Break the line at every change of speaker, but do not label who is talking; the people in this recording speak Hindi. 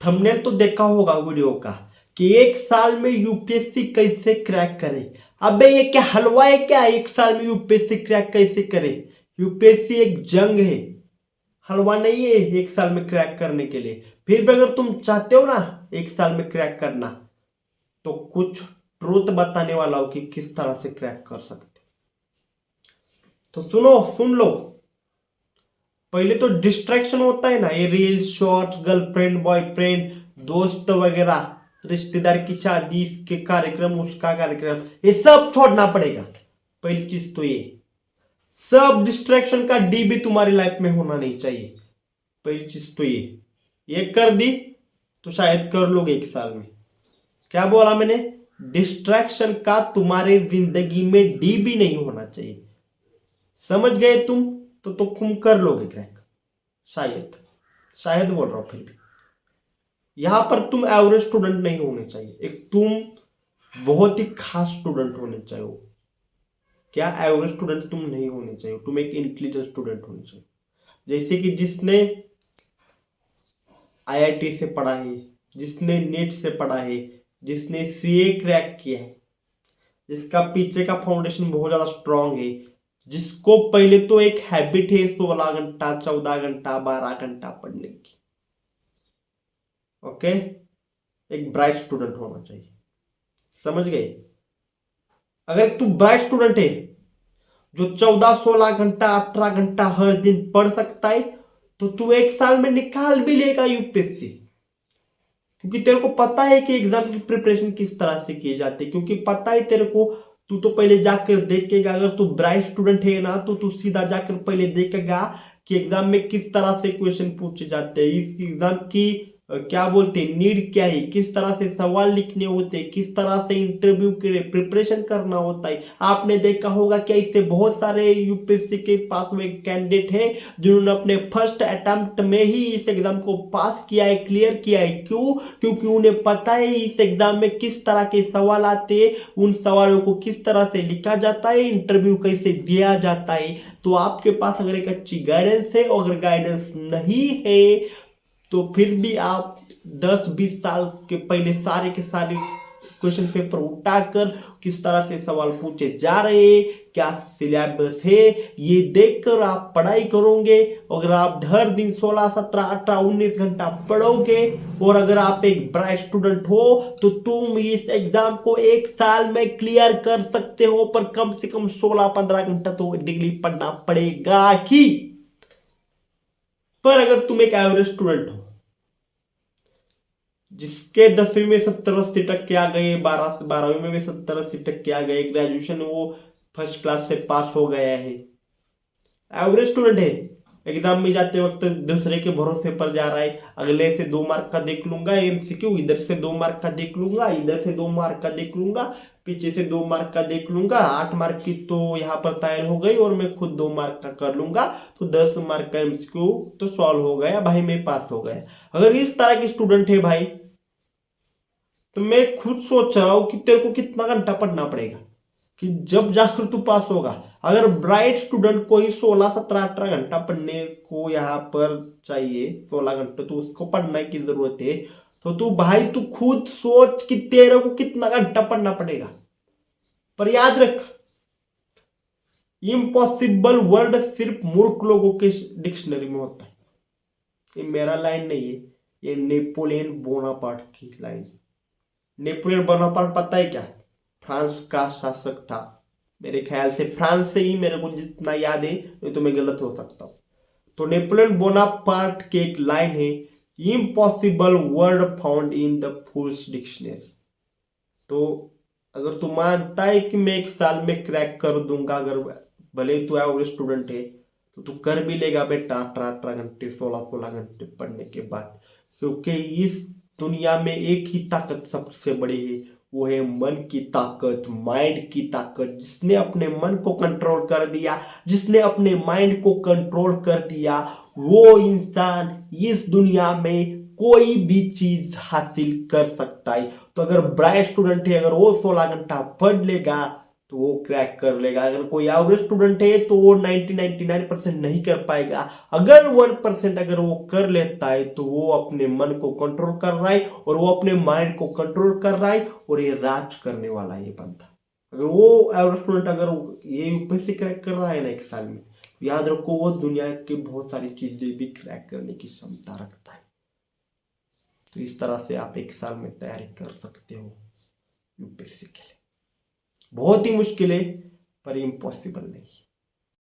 थंबनेल तो देखा होगा वीडियो का कि 1 साल में यूपीएससी कैसे क्रैक करे। अबे ये क्या हलवा है क्या, 1 साल में यूपीएससी क्रैक कैसे करे? यूपीएससी एक जंग है, हलवा नहीं है 1 साल में क्रैक करने के लिए। फिर भी अगर तुम चाहते हो ना 1 साल में क्रैक करना, तो कुछ ट्रूथ बताने वाला हो कि किस तरह से क्रैक कर सकते। तो सुन लो। पहले तो डिस्ट्रैक्शन होता है ना, ये रील शॉर्ट, गर्लफ्रेंड बॉयफ्रेंड, दोस्त वगैरह, रिश्तेदार की शादी, इसके कार्यक्रम उसका कार्यक्रम, ये सब छोड़ना पड़ेगा। पहली चीज तो ये सब डिस्ट्रैक्शन का डी भी तुम्हारी लाइफ में होना नहीं चाहिए। पहली चीज तो ये कर दी तो शायद कर लोगे 1 साल में। क्या बोला मैंने? डिस्ट्रैक्शन का तुम्हारे जिंदगी में डी भी नहीं होना चाहिए। समझ गए तुम? तो तुम कर लोगे क्रैक, शायद बोल रहा हूं। फिर भी यहां पर तुम एवरेज स्टूडेंट नहीं होने चाहिए, एक तुम बहुत ही खास स्टूडेंट होने चाहिए। क्या एवरेज स्टूडेंट तुम नहीं होने चाहिए, तुम एक इंटेलिजेंट स्टूडेंट होने चाहिए। जैसे कि जिसने आईआईटी से पढ़ा है, जिसने नीट से पढ़ा है, जिसने सीए क्रैक किया है, जिसका पीछे का फाउंडेशन बहुत ज्यादा स्ट्रांग है, जिसको पहले तो एक हैबिट है 16 घंटा 14 घंटा 12 घंटा पढ़ने की। ओके, एक ब्राइट स्टूडेंट होना चाहिए। समझ गए? अगर तू ब्राइट स्टूडेंट है जो 14 16 घंटा 18 घंटा हर दिन पढ़ सकता है, तो तू 1 साल में निकाल भी लेगा यूपीएससी। क्योंकि तेरे को पता है कि एग्जाम की प्रिपरेशन किस तरह से की जाती है, क्योंकि पता है तेरे को। तू तो पहले जाकर देखेगा, अगर तू ब्राइट स्टूडेंट है ना, तो तू सीधा जाकर पहले देखेगा कि एग्जाम में किस तरह से क्वेश्चन पूछे जाते हैं, इस एग्जाम की क्या बोलते हैं नीड क्या है, किस तरह से सवाल लिखने होते हैं, किस तरह से इंटरव्यू के लिए प्रिपरेशन करना होता है। आपने देखा होगा कि ऐसे बहुत सारे यूपीएससी के पास में कैंडिडेट है जिन्होंने अपने फर्स्ट अटेम्प्ट में ही इस एग्जाम को पास किया है, क्लियर किया है। क्यों? क्योंकि उन्हें पता है इस एग्जाम में किस तरह के सवाल आते हैं, उन सवालों को किस तरह से लिखा जाता है, इंटरव्यू कैसे दिया जाता है। तो आपके पास अगर एक अच्छी गाइडेंस है, और अगर गाइडेंस नहीं है तो फिर भी आप 10-20 साल के पहले सारे के सारे क्वेश्चन पेपर उठाकर किस तरह से सवाल पूछे जा रहे हैं, क्या सिलेबस है, ये देखकर आप पढ़ाई करोगे। अगर आप हर दिन 16 17 18 19 घंटा पढ़ोगे, और अगर आप एक ब्राइट स्टूडेंट हो, तो तुम इस एग्जाम को 1 साल में क्लियर कर सकते हो। पर कम से कम 16-15 घंटा तो डेली पढ़ना पड़ेगा ही। पर अगर तुम एक एवरेज स्टूडेंट हो जिसके 10वीं में 70-80 टक्के आ गए, 12वीं में भी 70-80 टक्के आ गए, ग्रेजुएशन वो फर्स्ट क्लास से पास हो गया है, एवरेज स्टूडेंट है, एग्जाम में जाते वक्त दूसरे के भरोसे पर जा रहा है, अगले से 2 मार्क का देख लूंगा एमसीक्यू, इधर से 2 मार्क का देख लूंगा, इधर से 2 मार्क का देख लूंगा, पीछे से 2 मार्क का देख लूंगा, 8 मार्क की तो यहाँ पर तैयार हो गई, और मैं खुद 2 मार्क का कर लूंगा, तो 10 मार्क का एमसीक्यू तो सॉल्व हो गया भाई, मैं पास हो गया। अगर इस तरह की स्टूडेंट है भाई, तो मैं खुद सोच रहा हूं कि तेरे को कितना घंटा पढ़ना पड़ेगा कि जब जाकर तू पास होगा। अगर ब्राइट स्टूडेंट को ही 16 17 18 घंटा पढ़ने को यहाँ पर चाहिए, 16 घंटे तो उसको पढ़ने की जरूरत है, तो तू भाई तू खुद सोच कि तेरे को कितना घंटा पढ़ना पड़ेगा। पर याद रख, इम्पॉसिबल वर्ड सिर्फ मूर्ख लोगों के डिक्शनरी में होता है। ये मेरा लाइन नहीं है, ये नेपोलियन बोनापार्ट की लाइन। नेपोलियन बोनापार्ट पता है क्या? फ्रांस का शासक था, मेरे ख्याल से फ्रांस से ही, मेरे को जितना याद है, नहीं तो मैं गलत हो सकता हूं। तो नेपोलियन बोनापार्ट की एक लाइन है, impossible word found in the fools dictionary. तो अगर तू मानता है कि मैं 1 साल में क्रैक कर दूंगा, अगर भले तू एवरेज स्टूडेंट है, तो तू कर भी लेगा बेटा 18-18 घंटे 16-16 घंटे पढ़ने के बाद। क्योंकि इस दुनिया में एक ही ताकत सबसे बड़ी है, वो है मन की ताकत, माइंड की ताकत। जिसने अपने मन को कंट्रोल कर दिया, जिसने अपने माइंड को कंट्रोल कर दिया, वो इंसान इस दुनिया में कोई भी चीज हासिल कर सकता है। तो अगर ब्राइट स्टूडेंट है, अगर वो 16 घंटा पढ़ लेगा, तो वो क्रैक कर लेगा। अगर कोई एवरेज स्टूडेंट है तो वो 99% नहीं कर पाएगा। अगर 1% अगर वो कर लेता है तो वो अपने मन को कंट्रोल कर रहा है और वो अपने माइंड को कंट्रोल कर रहा है और ये राज करने वाला है ये बंदा। अगर वो एवरेज स्टूडेंट अगर ये यूपीएससी क्रैक कर रहा है ना 1 साल में, याद रखो वो दुनिया की बहुत सारी चीजें भी क्रैक करने की क्षमता रखता है। तो इस तरह से आप 1 साल में तैयारी कर सकते हो यूपीएससी के लिए। बहुत ही मुश्किल है पर इम्पॉसिबल नहीं।